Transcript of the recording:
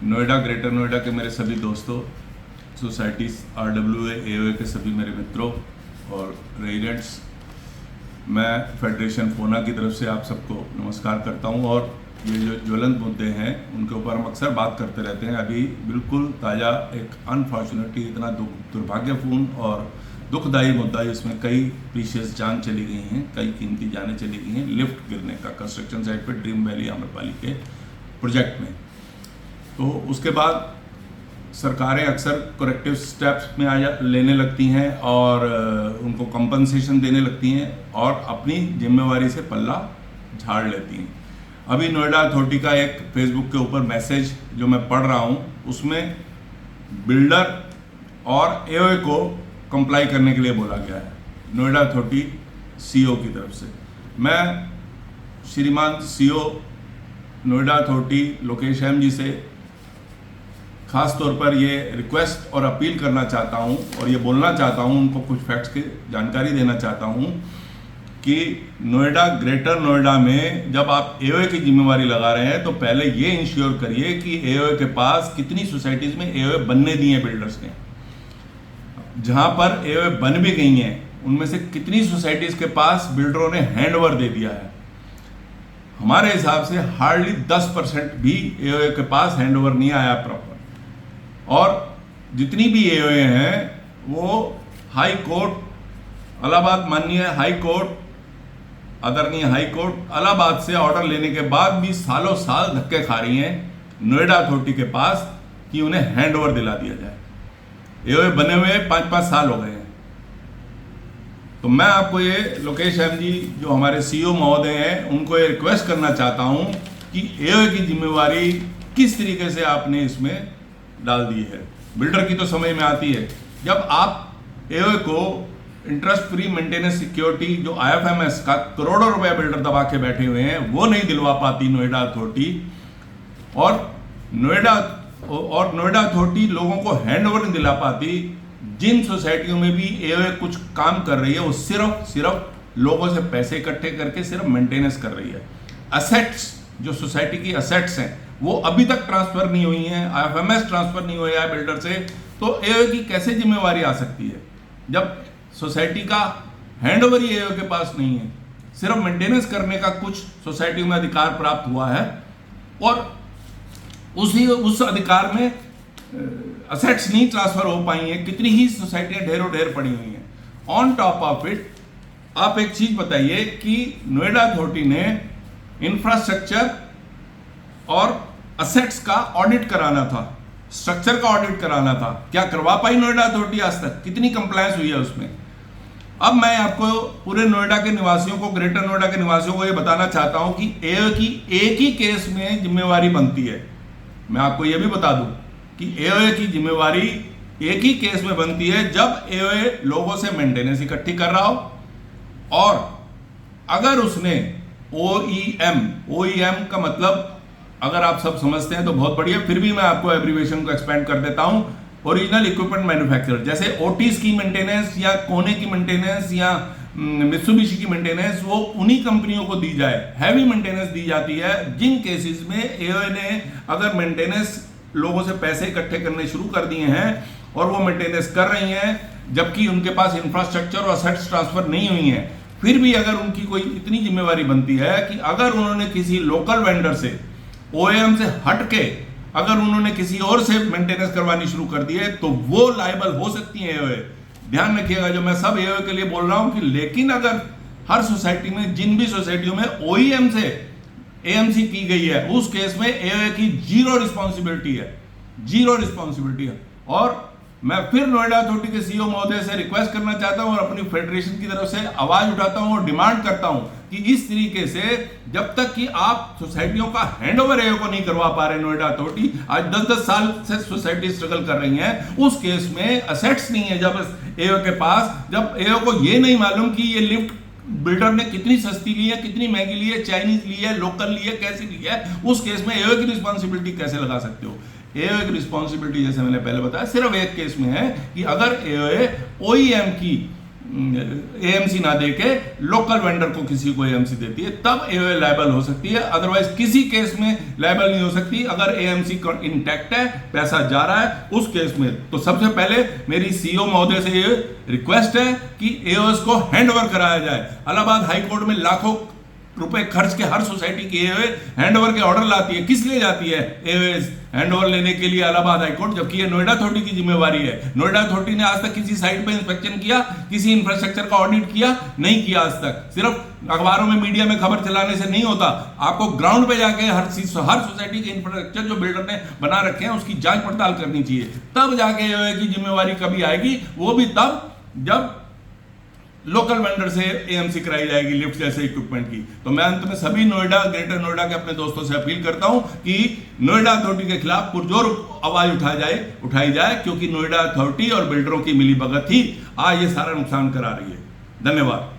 Noida, greater Noida के मेरे सभी दोस्तों, सोसाइटीज़, RWA, AOA के सभी मेरे मित्रों और रेजिडेंट्स, मैं फेडरेशन फोना की तरफ से आप सबको नमस्कार करता हूं। और ये जो ज्वलंत मुद्दे हैं उनके ऊपर हम अक्सर बात करते रहते हैं। अभी बिल्कुल ताज़ा एक अनफॉर्चुनेटली इतना दुर्भाग्यपूर्ण और दुखदायी मुद्दा, इसमें कई प्रीशियस जान चली गई हैं, कई कीमती जानें चली गई हैं, लिफ्ट गिरने का कंस्ट्रक्शन साइट पे ड्रीम वैली आम्रपाली के प्रोजेक्ट में। तो उसके बाद सरकारें अक्सर करेक्टिव स्टेप्स में लेने लगती हैं और उनको कंपनसेशन देने लगती हैं और अपनी जिम्मेवारी से पल्ला झाड़ लेती हैं। अभी नोएडा अथॉरिटी का एक फेसबुक के ऊपर मैसेज जो मैं पढ़ रहा हूँ, उसमें बिल्डर और एओए को कंप्लाई करने के लिए बोला गया है नोएडा अथॉरिटी CEO की तरफ से। मैं श्रीमान CEO Noida authority Lokesh M जी से खास तौर पर ये रिक्वेस्ट और अपील करना चाहता हूँ और ये बोलना चाहता हूँ, उनको कुछ फैक्ट्स की जानकारी देना चाहता हूँ कि नोएडा, ग्रेटर नोएडा में जब आप AOA की जिम्मेवारी लगा रहे हैं तो पहले ये इंश्योर करिए कि AOA के पास कितनी सोसाइटीज़ में AOA बनने दी हैं बिल्डर्स ने। जहाँ पर AOA बन भी गई हैं उनमें से कितनी सोसाइटीज़ के पास बिल्डरों ने हैंडओवर दे दिया है। हमारे हिसाब से हार्डली 10% भी AOA के पास हैंडओवर नहीं आया प्रॉपर। और जितनी भी AOA हैं वो हाई कोर्ट इलाहाबाद, माननीय हाई कोर्ट, आदरणीय हाई कोर्ट इलाहाबाद से ऑर्डर लेने के बाद भी सालों साल धक्के खा रही हैं नोएडा अथॉरिटी के पास कि उन्हें हैंडओवर दिला दिया जाए। AOA बने हुए 5-5 साल हो गए हैं। तो मैं आपको ये लोकेश M जी जो हमारे CEO महोदय हैं, उनको ये रिक्वेस्ट करना चाहता हूँ कि AOA की जिम्मेवारी किस तरीके से आपने इसमें डाल दी है। बिल्डर की तो समझ में आती है, जब आप AOA को इंटरेस्ट फ्री मेंटेनेंस सिक्योरिटी जो IFMS का करोड़ों रुपए बिल्डर दबा के बैठे हुए हैं वो नहीं दिलवा पाती नोएडा अथॉरिटी, और नोएडा अथॉरिटी लोगों को हैंडओवर नहीं दिला पाती। जिन सोसाइटियों में भी AOA कुछ काम कर रही है वो सिर्फ लोगों से पैसे इकट्ठे करके सिर्फ मेंटेनेंस कर रही है। असेट्स, जो सोसाइटी की असेट्स हैं वो अभी तक ट्रांसफर नहीं हुई हैं, IFMS ट्रांसफर नहीं हुआ है बिल्डर से, तो AOA की कैसे जिम्मेवारी आ सकती है जब सोसाइटी का हैंडओवर ही AOA के पास नहीं है। सिर्फ मेंटेनेंस करने का कुछ सोसाइटियों में अधिकार प्राप्त हुआ है और उस अधिकार में असेट्स नहीं ट्रांसफर हो पाई हैं। कितनी ही सोसाइटियां ढेरों ढेर पड़ी हुई हैं। ऑन टॉप ऑफ इट, आप एक चीज बताइए कि नोएडा अथॉरिटी ने इंफ्रास्ट्रक्चर और असेट्स का ऑडिट कराना था, स्ट्रक्चर का ऑडिट कराना था, क्या करवा पाई नोएडा अथॉरिटी आज तक? कितनी कंप्लायंस हुई है उसमें? अब मैं आपको पूरे नोएडा के निवासियों को, ग्रेटर नोएडा के निवासियों को ये बताना चाहता हूं कि AOA की एक ही केस में जिम्मेवारी बनती है। मैं आपको ये भी बता दूं कि AOA की जिम्मेवारी एक ही केस में बनती है जब AOA लोगों से मेंटेनेंस इकट्ठी कर रहा हो और अगर उसने OEM का मतलब अगर आप सब समझते हैं तो बहुत बढ़िया, फिर भी मैं आपको एब्रीविएशन को एक्सपेंड कर देता हूं। ओरिजिनल इक्विपमेंट मैन्युफैक्चरर, जैसे ओटीज की मेंटेनेंस या कोने की मेंटेनेंस या मित्सुबिशी की मेंटेनेंस वो उन्हीं कंपनियों को दी जाए। हैवी मेंटेनेंस दी जाती है जिन केसेस में AOA ने अगर मेंटेनेंस लोगों से पैसे इकट्ठे करने शुरू कर दिए हैं और वो मेंटेनेंस कर रही हैं जबकि उनके पास इंफ्रास्ट्रक्चर और असेट्स ट्रांसफर नहीं हुई हैं। फिर भी अगर उनकी कोई इतनी जिम्मेवारी बनती है कि अगर उन्होंने किसी लोकल वेंडर से, OEM से हट के अगर उन्होंने किसी और से मेंटेनेंस करवानी शुरू कर दी है तो वो लायबल हो सकती है AOA। ध्यान रखिएगा, जो मैं सब AOA के लिए बोल रहा हूं कि लेकिन अगर हर सोसाइटी में, जिन भी सोसाइटियों में OEM से AMC की गई है उस केस में AOA की जीरो रिस्पॉन्सिबिलिटी है। और मैं फिर नोएडा अथॉरिटी के CEO महोदय से रिक्वेस्ट करना चाहता हूं और अपनी फेडरेशन की तरफ से आवाज उठाता हूं और डिमांड करता हूं कि इस तरीके से जब तक कि आप सोसाइटियों का हैंडओवर AOA को नहीं करवा पा रहे, नोएडा अथॉरिटी आज 10-10 साल से सोसाइटी स्ट्रगल कर रही हैं, उस केस में असेट्स नहीं है जब AOA के पास, जब AOA को ये नहीं मालूम कि ये लिफ्ट बिल्डर ने कितनी सस्ती ली है, कितनी महंगी ली है, चाइनीज ली है, लोकल ली है, कैसी ली है, उस केस में AOA की रिस्पॉन्सिबिलिटी कैसे लगा सकते हो? AOA की रिस्पॉन्सिबिलिटी जैसे मैंने पहले बताया सिर्फ एक केस में है कि अगर AOA OEM की एएमसी ना देके लोकल वेंडर को किसी को एएमसी देती है, तब एओए लायबल हो सकती है। अदरवाइज किसी केस में लायबल नहीं हो सकती। अगर एएमसी इंटैक्ट है, पैसा जा रहा है, उस केस में तो सबसे पहले मेरी सीईओ महोदय से ये रिक्वेस्ट है कि एओएस को हैंडओवर कराया जाए। इलाहाबाद हाई कोर्ट में लाखों रुपए खर्च के हर सोसाइटी की एओए हैंडओवर के ऑर्डर लाती है। किस लिए जाती है एओएस हैंडओवर लेने के लिए इलाहाबाद हाई कोर्ट, जबकि ये नोएडा अथॉरिटी की जिम्मेवारी है। नोएडा अथॉरिटी ने आज तक किसी साइट पे इंस्पेक्शन किया, किसी इंफ्रास्ट्रक्चर का ऑडिट किया नहीं किया आज तक। सिर्फ अखबारों में मीडिया में खबर चलाने से नहीं होता, आपको ग्राउंड पे जाके हर सोसाइटी के इंफ्रास्ट्रक्चर जो बिल्डर ने बना रखे हैं उसकी जांच पड़ताल करनी चाहिए। तब जाके एओए की जिम्मेवारी कभी आएगी, वो भी तब जब लोकल वेंडर से एएमसी कराई जाएगी लिफ्ट जैसे इक्विपमेंट की। तो मैं अंत में सभी नोएडा, ग्रेटर नोएडा के अपने दोस्तों से अपील करता हूं कि नोएडा अथॉरिटी के खिलाफ पुरजोर आवाज उठाई जाए, क्योंकि नोएडा अथॉरिटी और बिल्डरों की मिलीभगत ही आज ये सारा नुकसान करा रही है। धन्यवाद।